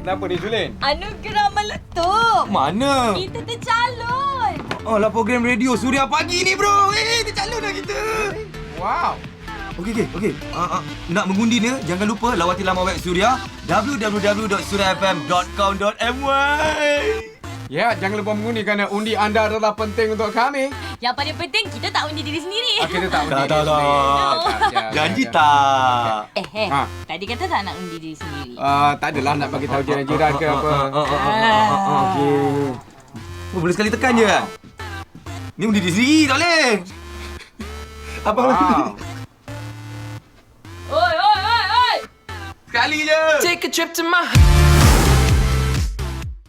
Kenapa ni, Julin? Anugerah meletup. Mana? Kita tercalon. Alah, program radio Suria Pagi ni, bro. Tercalon dah kita. Wow. Okey. Nak mengundi ni, jangan lupa lawati laman web Suria www.suriafm.com.my. Ya, jangan lupa mengundi kerana undi anda adalah penting untuk kami. Yang paling penting, kita tak undi diri sendiri. Kita tak undi Tak. diri sendiri. Janji tak? Ha. Tadi kata tak nak undi diri sendiri. Tak adalah nak bagi tahu jiran-jiran ke apa. Okey. Boleh sekali tekan je. Ni undi diri sendiri, tak boleh. Abang Wow. Oi. sekali je. Take a trip to my